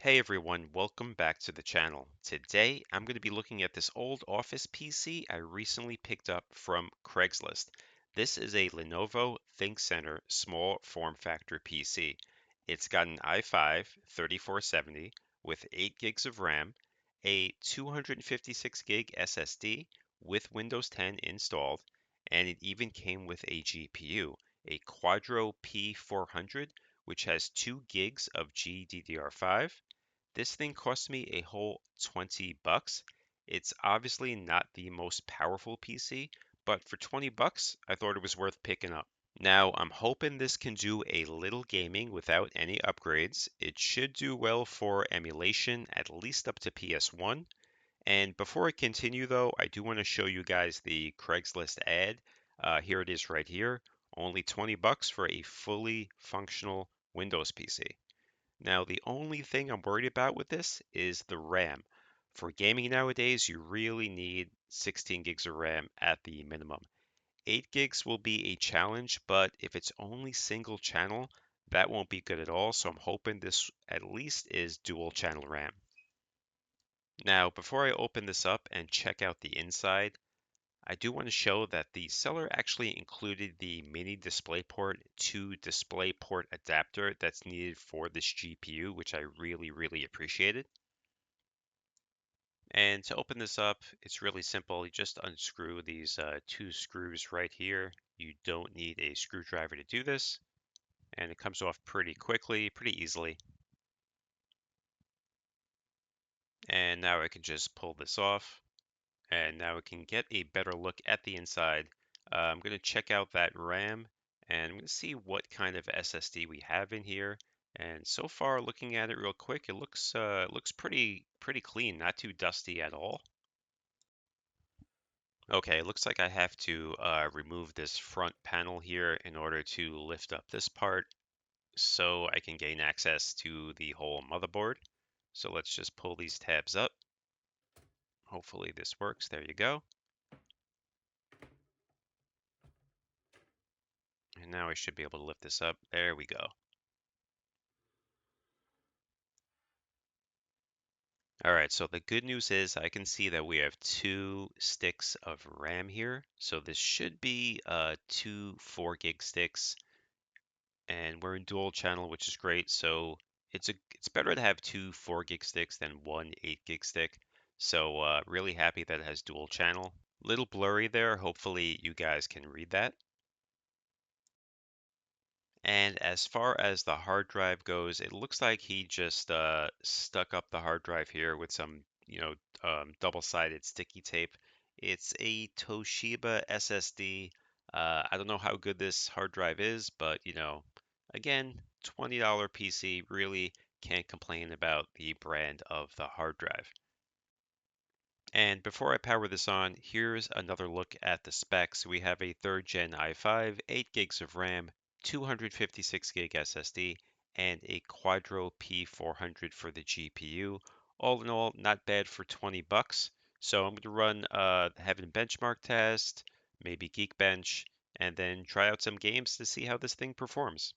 Hey everyone, welcome back to the channel. Today I'm going to be looking at this old office PC I recently picked up from Craigslist. This is a Lenovo ThinkCentre small form factor PC. It's got an i5 3470 with 8 gigs of RAM, a 256 gig SSD with Windows 10 installed, and it even came with a GPU, a Quadro P400, which has 2 gigs of GDDR5. This thing cost me a whole 20 bucks. It's obviously not the most powerful PC, but for 20 bucks, I thought it was worth picking up. Now, I'm hoping this can do a little gaming without any upgrades. It should do well for emulation, at least up to PS1. And before I continue though, I do want to show you guys the Craigslist ad. Here it is right here. Only 20 bucks for a fully functional Windows PC. Now, the only thing I'm worried about with this is the RAM. For gaming nowadays, you really need 16 gigs of RAM at the minimum. 8 gigs will be a challenge, but if it's only single channel, that won't be good at all. So I'm hoping this at least is dual channel RAM. Now, before I open this up and check out the inside, I do want to show that the seller actually included the mini DisplayPort to DisplayPort adapter that's needed for this GPU, which I really appreciated. And to open this up, it's really simple. You just unscrew these two screws right here. You don't need a screwdriver to do this, and it comes off pretty quickly, pretty easily. And now I can just pull this off. And now we can get a better look at the inside. I'm going to check out that RAM and I'm going to see what kind of SSD we have in here. And so far, looking at it real quick, it looks pretty clean, not too dusty at all. Okay, it looks like I have to remove this front panel here in order to lift up this part so I can gain access to the whole motherboard. So let's just pull these tabs up. Hopefully this works. There you go. And now I should be able to lift this up. There we go. All right, so the good news is I can see that we have 2 sticks of RAM here. So this should be two 4 gig sticks, and we're in dual channel, which is great. So it's better to have two 4 gig sticks than one 8 gig stick. So really happy that it has dual channel. Little blurry there. Hopefully you guys can read that. And as far as the hard drive goes, it looks like he just stuck up the hard drive here with some, double-sided sticky tape. It's a Toshiba SSD. I don't know how good this hard drive is, but again, $20 PC, really can't complain about the brand of the hard drive. And before I power this on, here's another look at the specs. We have a 3rd gen i5, 8 gigs of RAM, 256 gig SSD, and a Quadro P400 for the GPU. All in all, not bad for 20 bucks. So I'm going to run have a benchmark test, maybe Geekbench, and then try out some games to see how this thing performs.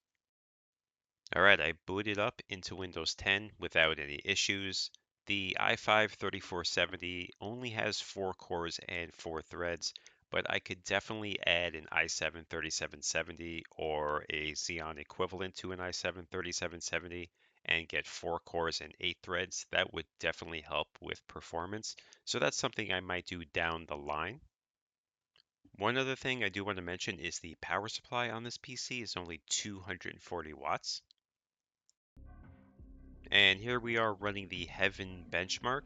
All right, I booted up into Windows 10 without any issues. The i5 3470 only has 4 cores and 4 threads, but I could definitely add an i7 3770 or a Xeon equivalent to an i7 3770 and get 4 cores and 8 threads. That would definitely help with performance. So that's something I might do down the line. One other thing I do want to mention is the power supply on this PC is only 240 watts. And here we are running the Heaven benchmark.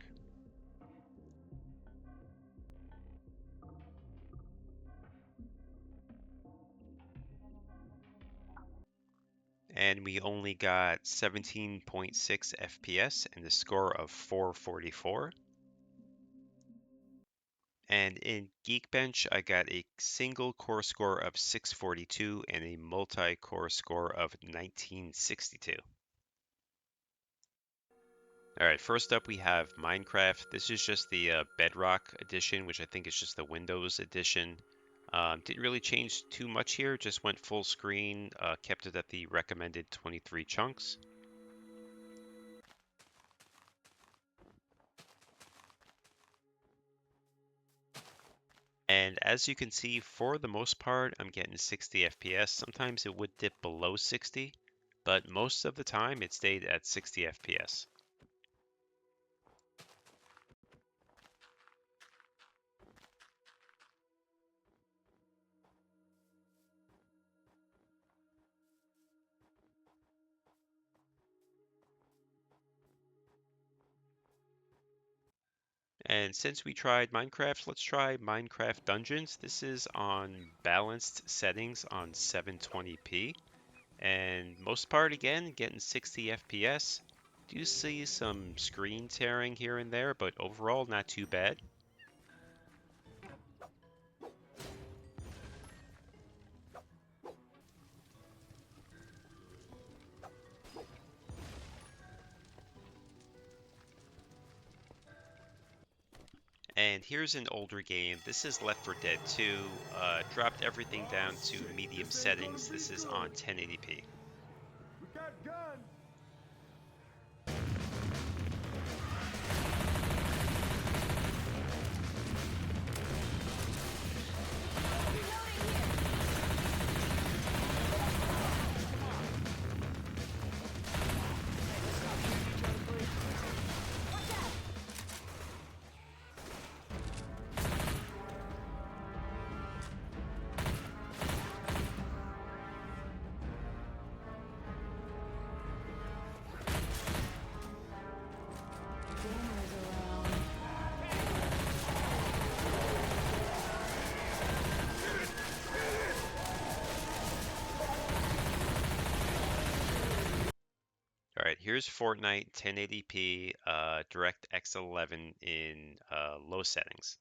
And we only got 17.6 FPS and a score of 444. And in Geekbench, I got a single core score of 642 and a multi-core score of 1962. All right, first up we have Minecraft. This is just the Bedrock edition, which I think is just the Windows edition. Didn't really change too much here, just went full screen, kept it at the recommended 23 chunks. And as you can see, for the most part, I'm getting 60 FPS. Sometimes it would dip below 60, but most of the time it stayed at 60 FPS. And since we tried Minecraft, let's try Minecraft Dungeons. This is on balanced settings on 720p. And most part, again, getting 60 FPS. Do see some screen tearing here and there, but overall not too bad. And here's an older game. This is Left 4 Dead 2. Dropped everything down to medium settings. This is on 1080p. We got guns! Alright, here's Fortnite 1080p DirectX 11 in low settings.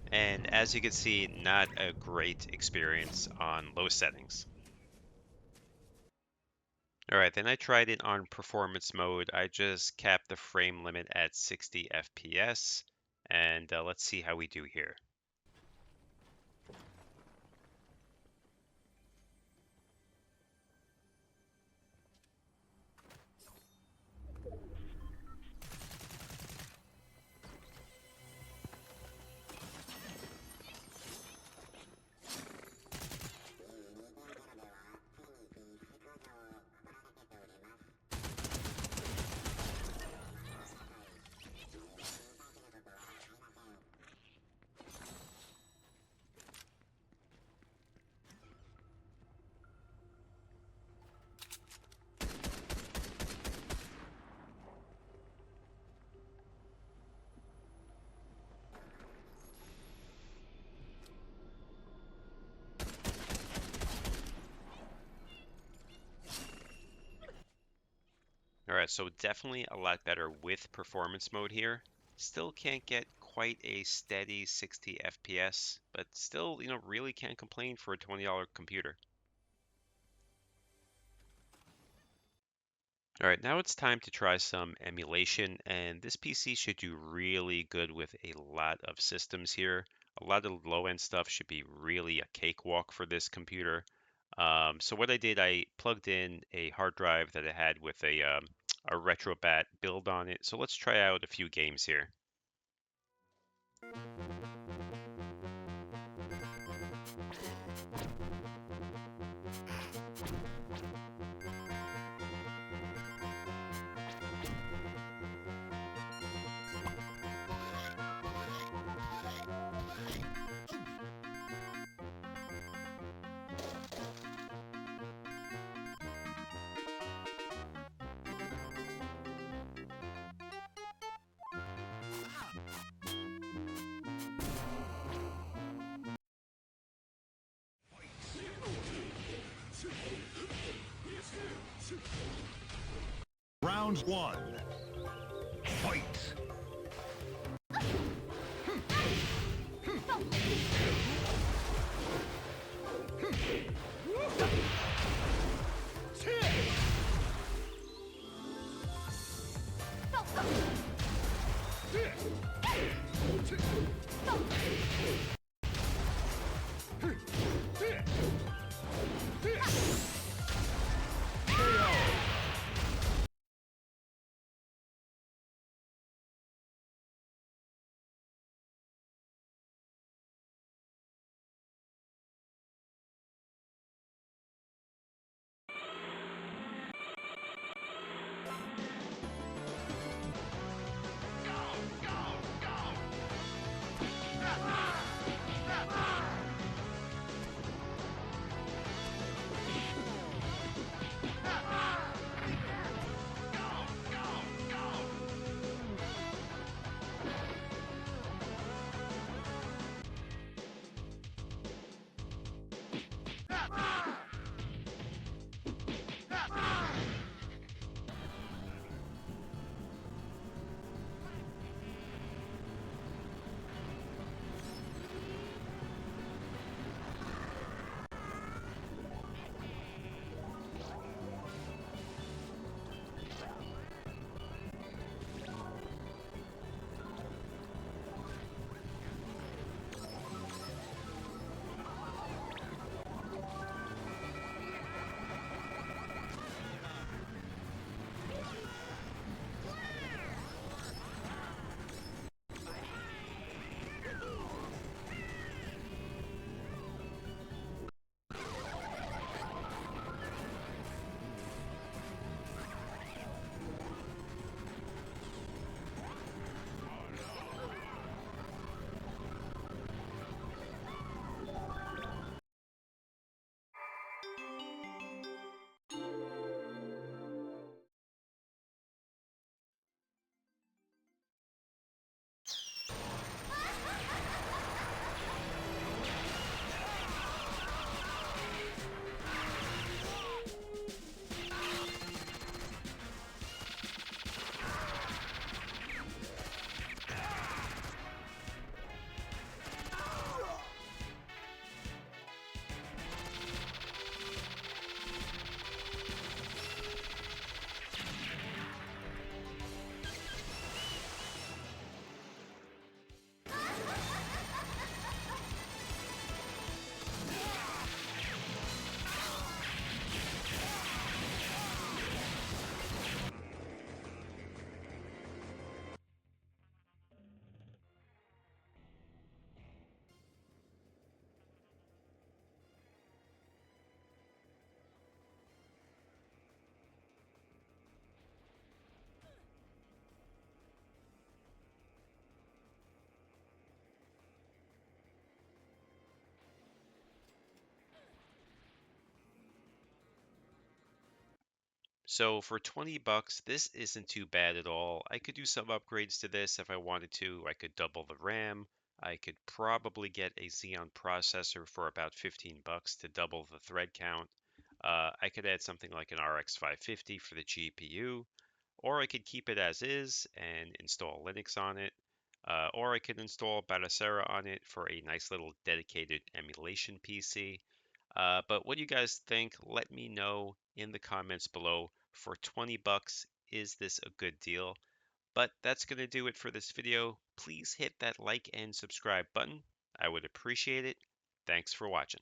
And as you can see, not a great experience on low settings. Alright, then I tried it on performance mode. I just capped the frame limit at 60 FPS, and let's see how we do here. Alright, so definitely a lot better with performance mode here. Still can't get quite a steady 60 FPS, but still, really can't complain for a $20 computer. Alright, now it's time to try some emulation, and this PC should do really good with a lot of systems here. A lot of low-end stuff should be really a cakewalk for this computer. So what I did, I plugged in a hard drive that I had with a RetroBat build on it. So let's try out a few games here. Round one. Fight! So for 20 bucks, this isn't too bad at all. I could do some upgrades to this if I wanted to. I could double the RAM. I could probably get a Xeon processor for about 15 bucks to double the thread count. I could add something like an RX 550 for the GPU, or I could keep it as is and install Linux on it. Or I could install Batacera on it for a nice little dedicated emulation PC. But what do you guys think? Let me know in the comments below. For 20 bucks, is this a good deal? But that's going to do it for this video. Please hit that like and subscribe button. I would appreciate it. Thanks for watching.